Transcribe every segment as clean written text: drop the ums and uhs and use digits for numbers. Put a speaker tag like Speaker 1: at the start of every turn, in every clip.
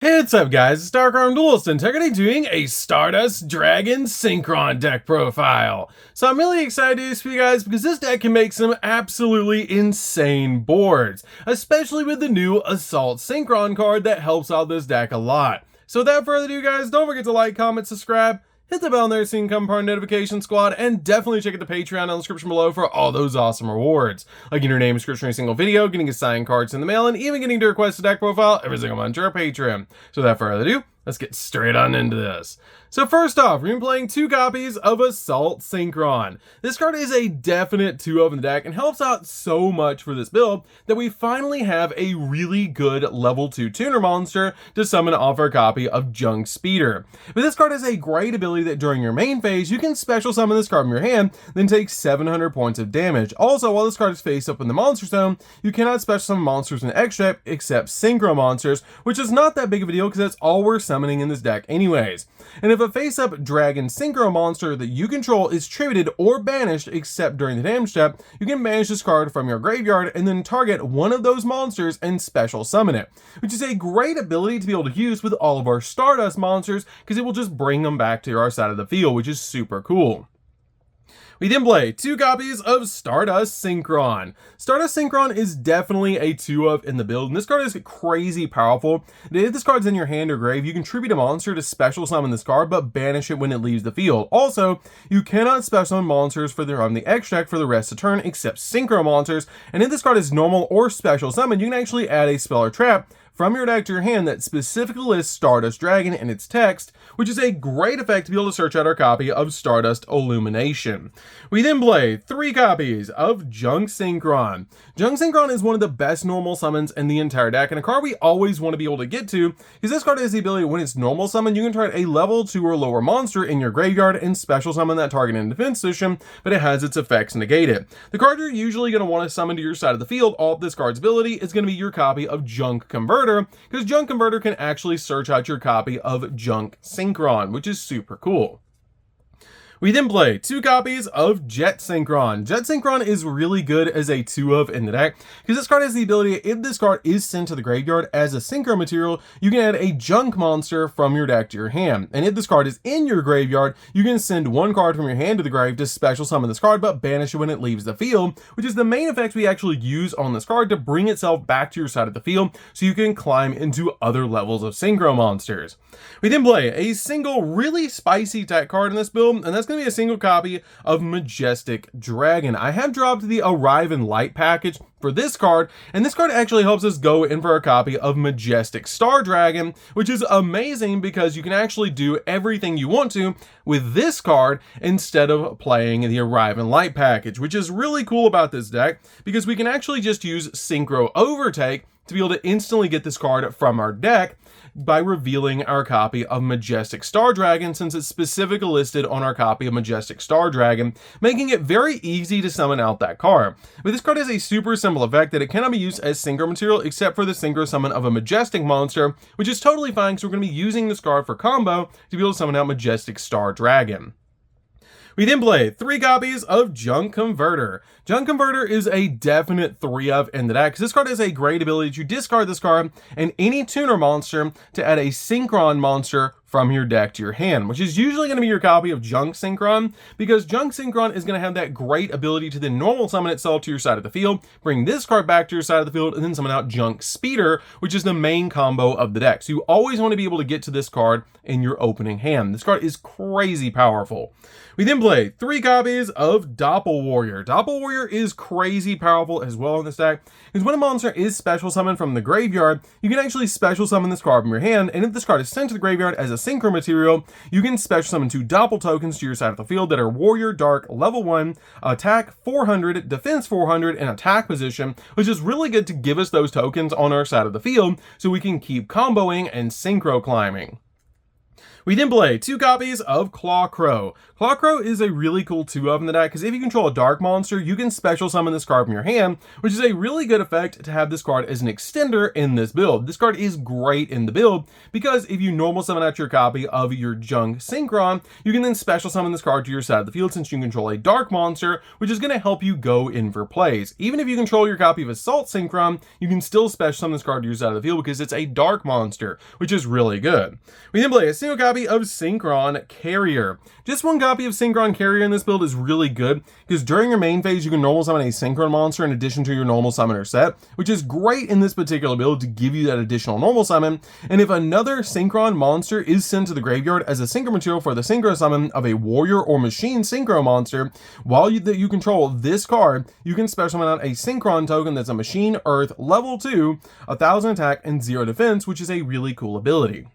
Speaker 1: Hey, what's up guys, it's DarkArmedDuelist and today doing a Stardust Dragon Synchron deck profile. So I'm really excited to do this for you guys because this deck can make some absolutely insane boards, especially with the new Assault Synchron card that helps out this deck a lot. So without further ado guys, don't forget to like, comment, subscribe, hit the bell on there so you can become part of the notification squad, and definitely check out the Patreon in the description below for all those awesome rewards, like getting your name description in a single video, getting a signed cards in the mail, and even getting to request a deck profile every single month to our Patreon. So without further ado, let's get straight on into this. So first off, we're going to be playing 2 copies of Assault Synchron. This card is a definite 2-of in the deck and helps out so much for this build that we finally have a really good level 2 tuner monster to summon off our copy of Junk Speeder. But this card has a great ability that during your main phase, you can special summon this card from your hand, then take 700 points of damage. Also, while this card is face up in the monster zone, you cannot special summon monsters in extract except Synchro monsters, which is not that big of a deal because that's all we're summoning in this deck anyways. And if a face-up dragon synchro monster that you control is tributed or banished except during the damage step, you can banish this card from your graveyard and then target one of those monsters and special summon it, which is a great ability to be able to use with all of our Stardust monsters because it will just bring them back to our side of the field, which is super cool. We then play 2 copies of Stardust Synchron. Stardust Synchron is definitely a 2-of in the build, and this card is crazy powerful. If this card's in your hand or grave, you can tribute a monster to special summon this card, but banish it when it leaves the field. Also, you cannot special summon monsters for the extract for the rest of the turn except Synchro monsters, and if this card is normal or special summon, you can actually add a spell or trap from your deck to your hand that specifically lists Stardust Dragon in its text, which is a great effect to be able to search out our copy of Stardust Illumination. We then play 3 copies of Junk Synchron. Junk Synchron is one of the best normal summons in the entire deck, and a card we always want to be able to get to, because this card has the ability when it's normal summon, you can target a level 2 or lower monster in your graveyard and special summon that target in defense position, but it has its effects negated. The card you're usually going to want to summon to your side of the field off this card's ability is going to be your copy of Junk Converter, because Junk Converter can actually search out your copy of Junk Synchron, which is super cool. We then play 2 copies of Jet Synchron. Jet Synchron is really good as a 2-of in the deck because this card has the ability, if this card is sent to the graveyard as a Synchro material, you can add a Junk monster from your deck to your hand. And if this card is in your graveyard, you can send 1 card from your hand to the grave to special summon this card, but banish it when it leaves the field, which is the main effect we actually use on this card to bring itself back to your side of the field so you can climb into other levels of Synchro monsters. We then play a single really spicy tech card in this build, and that's going to be a single copy of Majestic Dragon. I have dropped the Arrive in Light package for this card, and this card actually helps us go in for a copy of Majestic Star Dragon, which is amazing because you can actually do everything you want to with this card instead of playing the Arrive in Light package, which is really cool about this deck because we can actually just use Synchro Overtake to be able to instantly get this card from our deck by revealing our copy of Majestic Star Dragon, since it's specifically listed on our copy of Majestic Star Dragon, making it very easy to summon out that card. But this card has a super simple effect that it cannot be used as Synchro material except for the Synchro summon of a Majestic monster, which is totally fine because we're going to be using this card for combo to be able to summon out Majestic Star Dragon. We then play 3 copies of Junk Converter. Junk Converter is a definite 3-of in the deck because this card has a great ability to discard this card and any tuner monster to add a Synchron monster from your deck to your hand, which is usually going to be your copy of Junk Synchron, because Junk Synchron is going to have that great ability to then normal summon itself to your side of the field, bring this card back to your side of the field, and then summon out Junk Speeder, which is the main combo of the deck. So you always want to be able to get to this card in your opening hand. This card is crazy powerful. We then play 3 copies of Doppel Warrior. Doppel Warrior is crazy powerful as well in this deck, because when a monster is special summoned from the graveyard, you can actually special summon this card from your hand, and if this card is sent to the graveyard as a Synchro material, you can special summon 2 Doppel tokens to your side of the field that are Warrior Dark level 1, attack 400, defense 400, and attack position, which is really good to give us those tokens on our side of the field so we can keep comboing and Synchro climbing. We then play 2 copies of Clawcrow. Clawcrow is a really cool 2-of in the deck because if you control a dark monster, you can special summon this card from your hand, which is a really good effect to have this card as an extender in this build. This card is great in the build because if you normal summon out your copy of your junk Synchron, you can then special summon this card to your side of the field since you control a dark monster, which is going to help you go in for plays. Even if you control your copy of Assault Synchron, you can still special summon this card to your side of the field because it's a dark monster, which is really good. We then play a single copy of Synchron Carrier. Just one copy of Synchron Carrier in this build is really good because during your main phase you can normal summon a Synchron monster in addition to your normal summoner set, which is great in this particular build to give you that additional normal summon. And if another Synchron monster is sent to the graveyard as a synchro material for the synchro summon of a warrior or machine synchro monster, while you control this card, you can special summon out a Synchron token that's a machine earth level 2, 1000 attack and 0 defense, which is a really cool ability.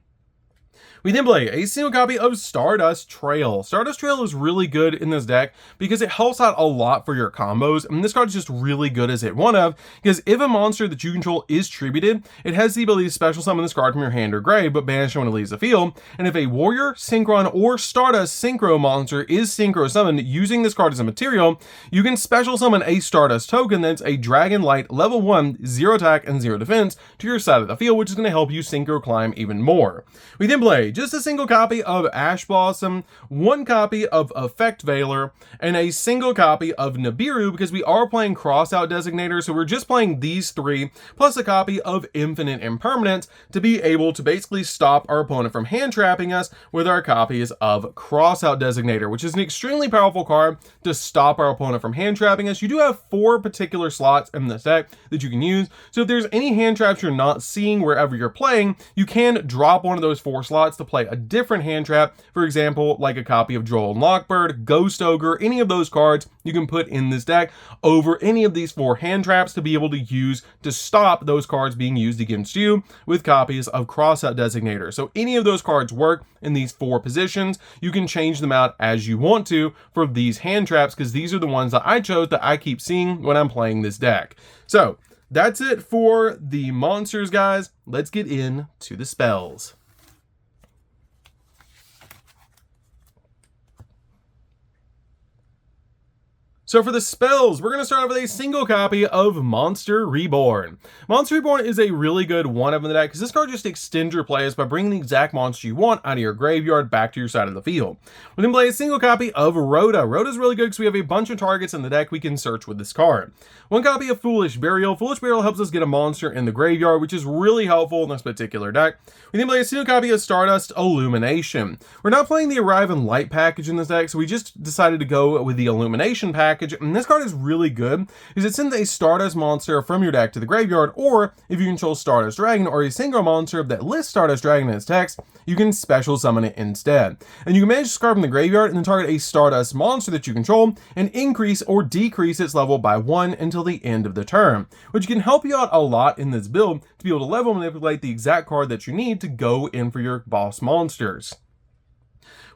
Speaker 1: We then play a single copy of Stardust Trail. Stardust Trail is really good in this deck because it helps out a lot for your combos, and this card is just really good as hit 1-of, because if a monster that you control is tributed, it has the ability to special summon this card from your hand or grave, but banish it when it leaves the field, and if a Warrior, Synchron, or Stardust Synchro monster is Synchro summoned using this card as a material, you can special summon a Stardust token that's a Dragon Light level 1, 0 attack and 0 defense to your side of the field, which is going to help you Synchro climb even more. We then play just a single copy of Ash Blossom, one copy of Effect Veiler, and a single copy of Nibiru because we are playing Crossout Designator, so we're just playing these 3, plus a copy of Infinite Impermanence to be able to basically stop our opponent from hand trapping us with our copies of Crossout Designator, which is an extremely powerful card to stop our opponent from hand trapping us. You do have 4 particular slots in this deck that you can use, so if there's any hand traps you're not seeing wherever you're playing, you can drop one of those 4 slots to play a different hand trap, for example, like a copy of Droll and Lockbird, Ghost Ogre, any of those cards you can put in this deck over any of these 4 hand traps to be able to use to stop those cards being used against you with copies of Crossout Designator. So any of those cards work in these 4 positions. You can change them out as you want to for these hand traps because these are the ones that I chose that I keep seeing when I'm playing this deck. So that's it for the monsters, guys. Let's get into the spells. So for the spells, we're going to start off with a single copy of Monster Reborn. Monster Reborn is a really good 1-of in the deck because this card just extends your plays by bringing the exact monster you want out of your graveyard back to your side of the field. We then play a single copy of Rhoda. Rhoda is really good because we have a bunch of targets in the deck we can search with this card. One copy of Foolish Burial. Foolish Burial helps us get a monster in the graveyard, which is really helpful in this particular deck. We then play a single copy of Stardust Illumination. We're not playing the Arrive and Light package in this deck, so we just decided to go with the Illumination package. And this card is really good because it sends a Stardust monster from your deck to the graveyard, or if you control Stardust Dragon or a single monster that lists Stardust Dragon in its text, you can special summon it instead. And you can manage to discard from the graveyard and then target a Stardust monster that you control and increase or decrease its level by 1 until the end of the turn, which can help you out a lot in this build to be able to level manipulate the exact card that you need to go in for your boss monsters.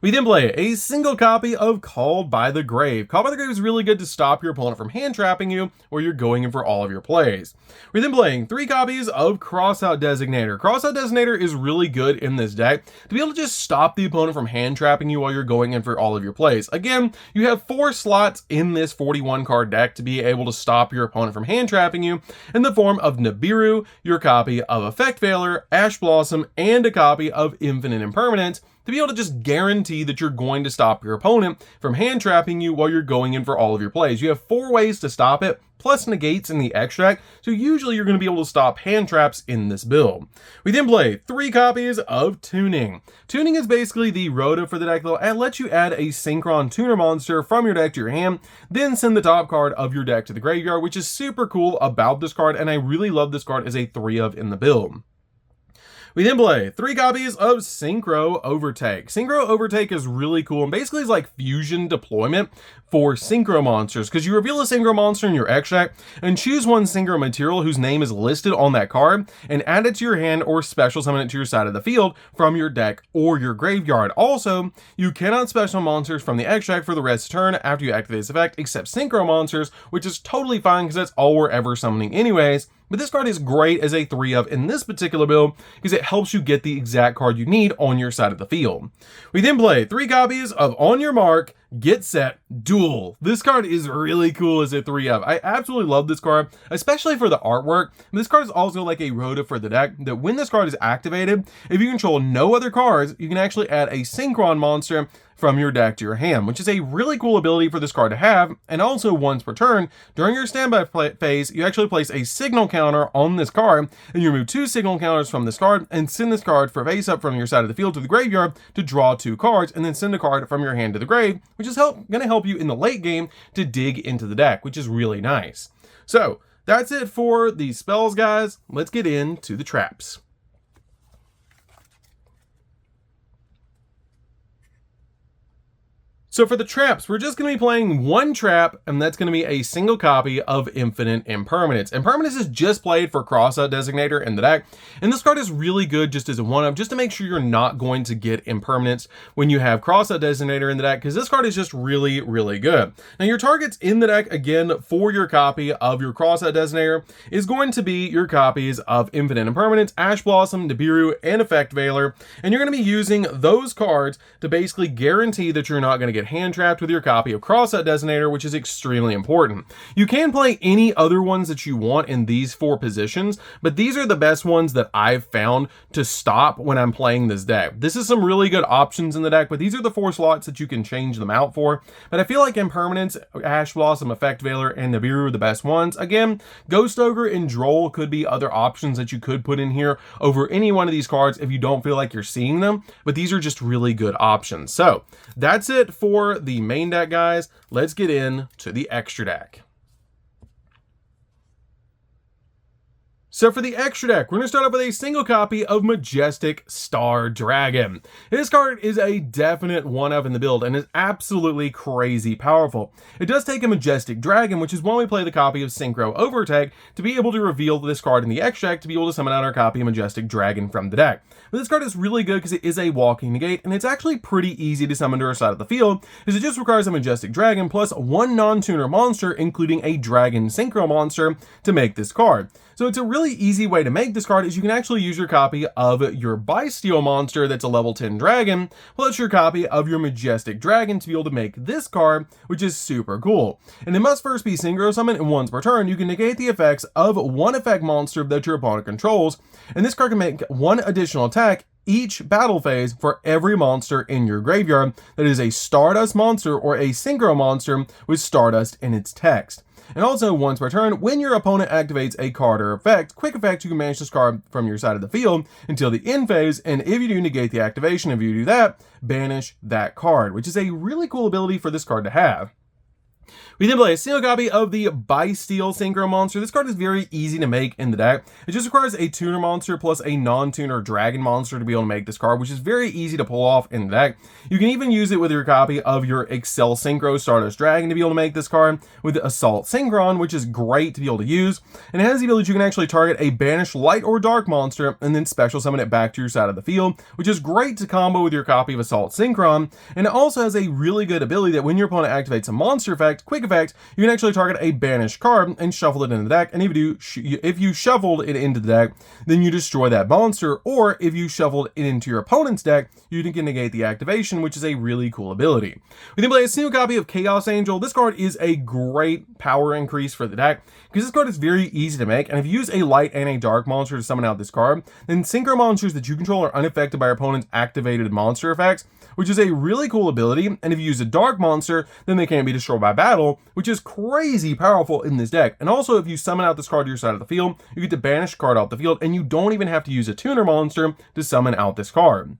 Speaker 1: We then play a single copy of Called by the Grave. Called by the Grave is really good to stop your opponent from hand trapping you where you're going in for all of your plays. We're then playing 3 copies of Crossout Designator. Crossout Designator is really good in this deck to be able to just stop the opponent from hand trapping you while you're going in for all of your plays. Again, you have 4 slots in this 41 card deck to be able to stop your opponent from hand trapping you in the form of Nibiru, your copy of Effect Veiler, Ash Blossom, and a copy of Infinite Impermanence, to be able to just guarantee that you're going to stop your opponent from hand trapping you while you're going in for all of your plays. You have 4 ways to stop it, plus negates in the extract, so usually you're going to be able to stop hand traps in this build. We then play 3 copies of Tuning. Tuning is basically the Rhoda for the deck, though, and lets you add a Synchron Tuner monster from your deck to your hand, then send the top card of your deck to the graveyard, which is super cool about this card, and I really love this card as a 3-of in the build. We then play 3 copies of Synchro Overtake. Synchro Overtake is really cool and basically is like fusion deployment for Synchro monsters because you reveal a Synchro monster in your extract and choose one Synchro material whose name is listed on that card and add it to your hand or special summon it to your side of the field from your deck or your graveyard. Also, you cannot special monsters from the extract for the rest of the turn after you activate this effect except Synchro monsters, which is totally fine because that's all we're ever summoning anyways But this card is great as a 3-of in this particular build because it helps you get the exact card you need on your side of the field. We then play 3 copies of On Your Mark, Get Set, Duel. This card is really cool as a 3-of. I absolutely love this card, especially for the artwork. This card is also like a rota for the deck, that when this card is activated, if you control no other cards, you can actually add a Synchron monster from your deck to your hand, which is a really cool ability for this card to have. And also, once per turn, during your standby phase, you actually place a signal counter on this card, and you remove 2 signal counters from this card and send this card for face up from your side of the field to the graveyard to draw 2 cards, and then send a card from your hand to the grave, which is going to help you in the late game to dig into the deck, which is really nice. So that's it for these spells, guys. Let's get into the traps. So for the traps, we're just going to be playing 1 trap, and that's going to be a single copy of Infinite Impermanence. Impermanence is just played for Crossout Designator in the deck, and this card is really good just as a 1-of, just to make sure you're not going to get Impermanence when you have Crossout Designator in the deck, because this card is just really, really good. Now your targets in the deck, again, for your copy of your Crossout Designator is going to be your copies of Infinite Impermanence, Ash Blossom, Nibiru, and Effect Veiler, and you're going to be using those cards to basically guarantee that you're not going to get hand trapped with your copy of Crossout Designator, which is extremely important. You can play any other ones that you want in these 4 positions, but these are the best ones that I've found to stop when I'm playing this deck. This is some really good options in the deck, but these are the 4 slots that you can change them out for. But I feel like Impermanence, Ash Blossom, Effect Veiler, and Nibiru are the best ones. Again, Ghost Ogre and Droll could be other options that you could put in here over any one of these cards if you don't feel like you're seeing them, but these are just really good options. So that's it for the main deck, guys. Let's get into the extra deck. So for the extra deck, we're going to start off with a single copy of Majestic Star Dragon. This card is a definite 1-of in the build and is absolutely crazy powerful. It does take a Majestic Dragon, which is when we play the copy of Synchro Overtake, to be able to reveal this card in the extra deck to be able to summon out our copy of Majestic Dragon from the deck. But this card is really good because it is a walking negate, and it's actually pretty easy to summon to our side of the field, because it just requires a Majestic Dragon plus 1 non-tuner monster, including a Dragon Synchro monster, to make this card. So it's a really easy way to make this card is you can actually use your copy of your Bysteel monster that's a level 10 dragon, plus your copy of your Majestic Dragon to be able to make this card, which is super cool. And it must first be synchro summoned, and once per turn, you can negate the effects of 1 effect monster that your opponent controls, and this card can make 1 additional attack each battle phase for every monster in your graveyard that is a Stardust monster or a Synchro monster with Stardust in its text. And also, once per turn, when your opponent activates a card or effect, quick effect, you can banish this card from your side of the field until the end phase, and if you do, negate the activation. If you do that, banish that card, which is a really cool ability for this card to have. We then play a single copy of the Bysteel Synchro monster. This card is very easy to make in the deck. It just requires a tuner monster plus a non-tuner dragon monster to be able to make this card, which is very easy to pull off in the deck. You can even use it with your copy of your Excel Synchro Stardust Dragon to be able to make this card with Assault Synchron, which is great to be able to use. And it has the ability you can actually target a banished light or dark monster and then special summon it back to your side of the field, which is great to combo with your copy of Assault Synchron. And it also has a really good ability that when your opponent activates a monster effect, quick effect, you can actually target a banished card and shuffle it into the deck, and if you shuffled it into the deck, then you destroy that monster, or if you shuffled it into your opponent's deck, you can negate the activation, which is a really cool ability. We then play a single copy of Chaos Angel. This card is a great power increase for the deck, because this card is very easy to make, and if you use a light and a dark monster to summon out this card, then synchro monsters that you control are unaffected by your opponent's activated monster effects, which is a really cool ability. And if you use a dark monster, then they can't be destroyed by battle, which is crazy powerful in this deck. And also, if you summon out this card to your side of the field, you get to banish card off the field, and you don't even have to use a tuner monster to summon out this card.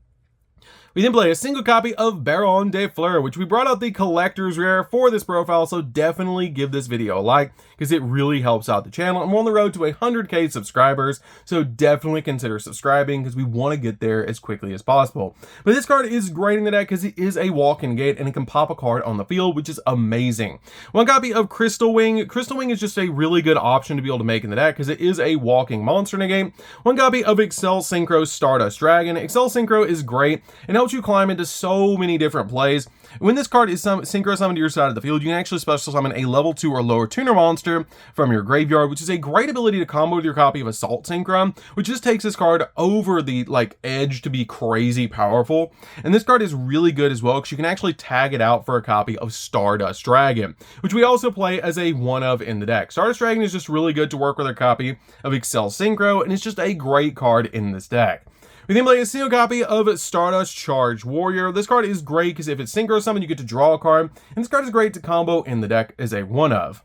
Speaker 1: We then play a single copy of Baron de Fleur, which we brought out the collector's rare for this profile, so definitely give this video a like, because it really helps out the channel. I'm on the road to 100k subscribers, so definitely consider subscribing, because we want to get there as quickly as possible. But this card is great in the deck, because it is a walk-in gate, and it can pop a card on the field, which is amazing. 1 copy of Crystal Wing. Crystal Wing is just a really good option to be able to make in the deck, because it is a walking monster negate. 1 copy of Excel Synchro Stardust Dragon. Excel Synchro is great, and helps helps you climb into so many different plays. When this card is synchro summoned to your side of the field, you can actually special summon a level 2 or lower tuner monster from your graveyard, which is a great ability to combo with your copy of Assault Synchron, which just takes this card over the edge to be crazy powerful. And this card is really good as well because you can actually tag it out for a copy of Stardust Dragon, which we also play as a one of in the deck. Stardust Dragon is just really good to work with a copy of Excel Synchro, and it's just a great card in this deck. We then play a single copy of Stardust Charge Warrior. This card is great because if it's synchro summon, you get to draw a card, and this card is great to combo in the deck as a one of.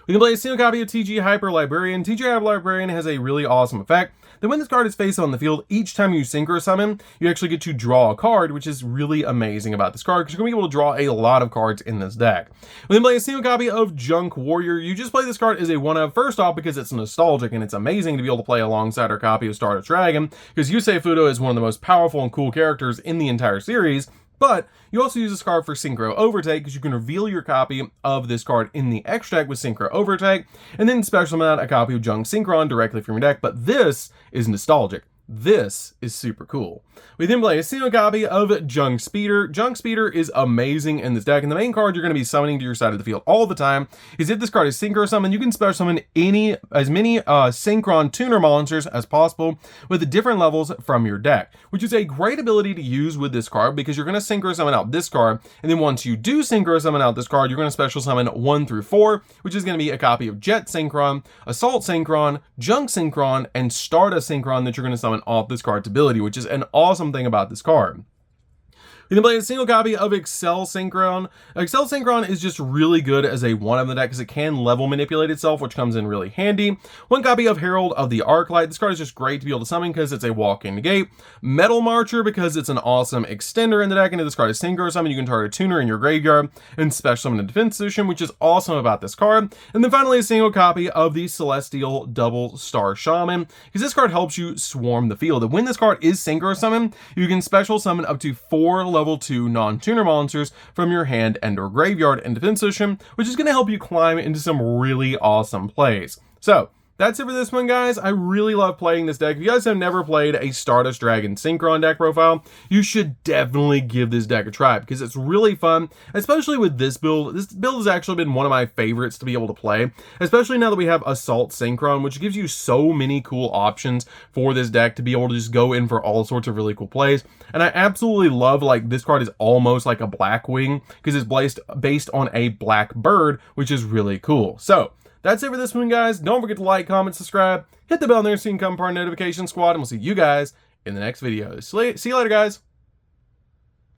Speaker 1: We can play a single copy of TG Hyper Librarian. TG Hyper Librarian has a really awesome effect that when this card is face on the field, each time you synchro summon, you actually get to draw a card, which is really amazing about this card because you're going to be able to draw a lot of cards in this deck. We then play a single copy of Junk Warrior. You just play this card as a one of, first off, because it's nostalgic and it's amazing to be able to play alongside our copy of Stardust Dragon, because Yusei Fudo is one of the most powerful and cool characters in the entire series. But you also use this card for Synchro Overtake because you can reveal your copy of this card in the extra deck with Synchro Overtake, and then special summon a copy of Junk Synchron directly from your deck. But this is nostalgic. This is super cool. We then play a single copy of Junk Speeder. Junk Speeder is amazing in this deck, and the main card you're going to be summoning to your side of the field all the time is if this card is synchro summon, you can special summon as many Synchron tuner monsters as possible with different levels from your deck, which is a great ability to use with this card because you're going to synchro summon out this card, and then once you do synchro summon out this card, you're going to special summon 1 through 4, which is going to be a copy of Jet Synchron, Assault Synchron, Junk Synchron, and Stardust Synchron that you're going to summon off this card's ability, which is an awesome thing about this card. We can play a single copy of Excel Synchron. Excel Synchron is just really good as a one of the deck because it can level manipulate itself, which comes in really handy. One copy of Herald of the Arclight. This card is just great to be able to summon because it's a walk-in negate. Metal Marcher because it's an awesome extender in the deck, and if this card is synchro summon, you can target a tuner in your graveyard and special summon a defense solution, which is awesome about this card. And then finally a single copy of the Celestial Double Star Shaman because this card helps you swarm the field. And when this card is synchro summon, you can special summon up to 4 level 2 non-tuner monsters from your hand and or graveyard and defense position, which is going to help you climb into some really awesome plays. So that's it for this one, guys. I really love playing this deck. If you guys have never played a Stardust Dragon Synchron deck profile, you should definitely give this deck a try because it's really fun, especially with this build. This build has actually been one of my favorites to be able to play, especially now that we have Assault Synchron, which gives you so many cool options for this deck to be able to just go in for all sorts of really cool plays. And I absolutely love, this card is almost like a Blackwing because it's based on a black bird, which is really cool. So that's it for this one, guys. Don't forget to like, comment, subscribe, hit the bell there so you can become part of the notification squad, and we'll see you guys in the next video. See you later, guys.